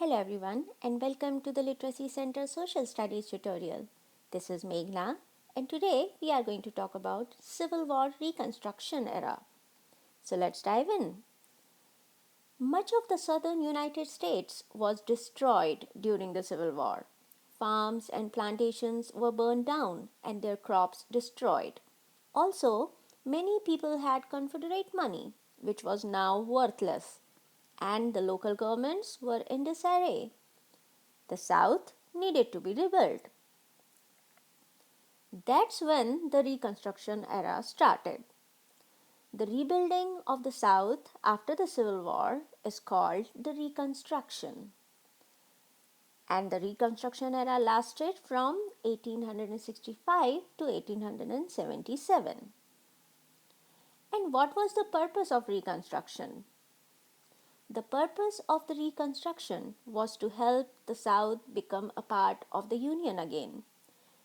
Hello everyone and welcome to the Literacy Center Social Studies tutorial. This is Meghna and today we are going to talk about Civil War Reconstruction era. So let's dive in. Much of the southern United States was destroyed during the Civil War. Farms and plantations were burned down and their crops destroyed. Also, many people had Confederate money, which was now worthless, and the local governments were in disarray. The South needed to be rebuilt. That's when the Reconstruction era started. The rebuilding of the South after the Civil War is called the Reconstruction. And the Reconstruction era lasted from 1865 to 1877. And what was the purpose of Reconstruction? The purpose of the Reconstruction was to help the South become a part of the Union again.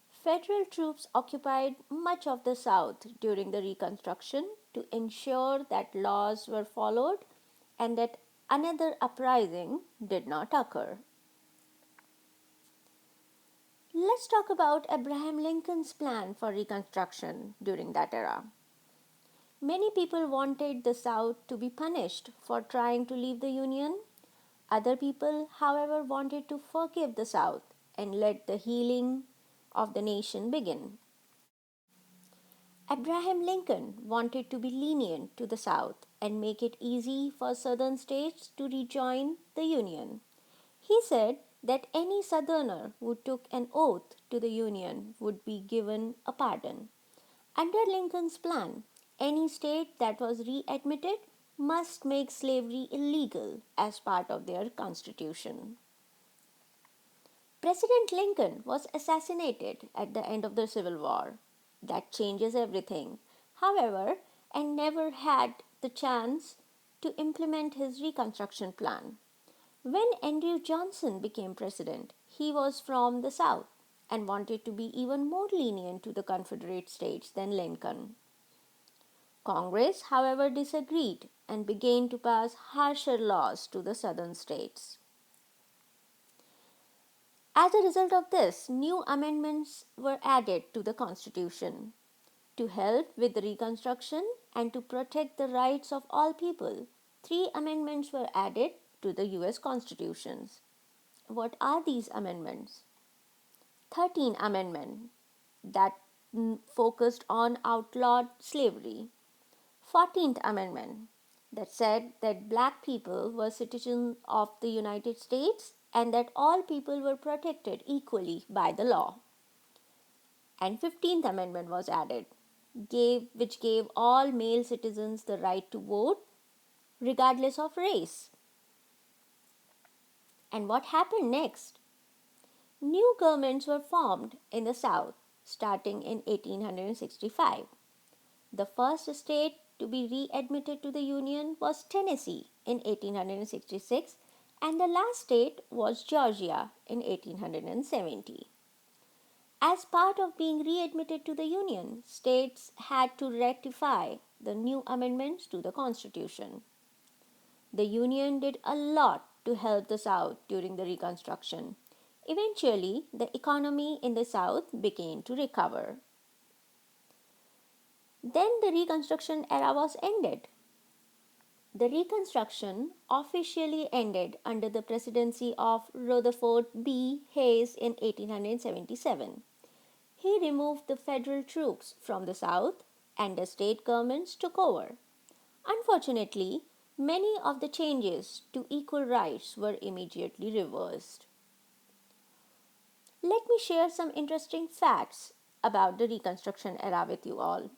Federal troops occupied much of the South during the Reconstruction to ensure that laws were followed and that another uprising did not occur. Let's talk about Abraham Lincoln's plan for Reconstruction during that era. Many people wanted the South to be punished for trying to leave the Union. Other people, however, wanted to forgive the South and let the healing of the nation begin. Abraham Lincoln wanted to be lenient to the South and make it easy for Southern states to rejoin the Union. He said that any Southerner who took an oath to the Union would be given a pardon. Under Lincoln's plan, any state that was readmitted must make slavery illegal as part of their constitution. President Lincoln was assassinated at the end of the Civil War. That changes everything. However, and never had the chance to implement his Reconstruction plan. When Andrew Johnson became president, he was from the South and wanted to be even more lenient to the Confederate States than Lincoln. Congress, however, disagreed and began to pass harsher laws to the Southern states. As a result of this, new amendments were added to the Constitution to help with the Reconstruction and to protect the rights of all people. Three amendments were added to the US Constitutions. What are these amendments? 13th Amendment that focused on outlawed slavery. 14th Amendment that said that black people were citizens of the United States and that all people were protected equally by the law. And 15th Amendment was added, which gave all male citizens the right to vote regardless of race. And what happened next? New governments were formed in the South starting in 1865. The first state to be readmitted to the Union was Tennessee in 1866 and the last state was Georgia in 1870. As part of being readmitted to the Union, states had to ratify the new amendments to the Constitution. The Union did a lot to help the South during the Reconstruction. Eventually, the economy in the South began to recover. Then the Reconstruction era was ended. The Reconstruction officially ended under the presidency of Rutherford B. Hayes in 1877. He removed the federal troops from the South and the state governments took over. Unfortunately, many of the changes to equal rights were immediately reversed. Let me share some interesting facts about the Reconstruction era with you all.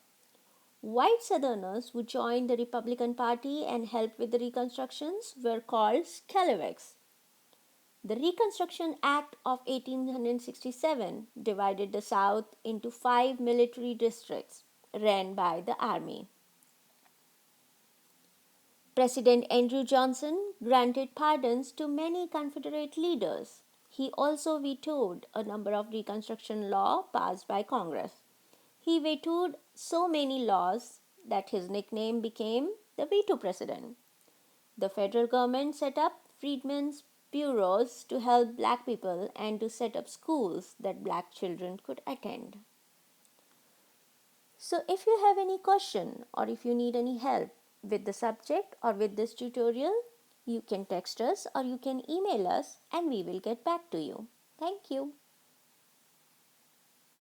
White Southerners who joined the Republican Party and helped with the Reconstructions were called Scalawags. The Reconstruction Act of 1867 divided the South into 5 military districts ran by the Army. President Andrew Johnson granted pardons to many Confederate leaders. He also vetoed a number of Reconstruction laws passed by Congress. He vetoed so many laws that his nickname became the Veto President. The federal government set up freedmen's bureaus to help black people and to set up schools that black children could attend. So if you have any question or if you need any help with the subject or with this tutorial, you can text us or you can email us and we will get back to you. Thank you.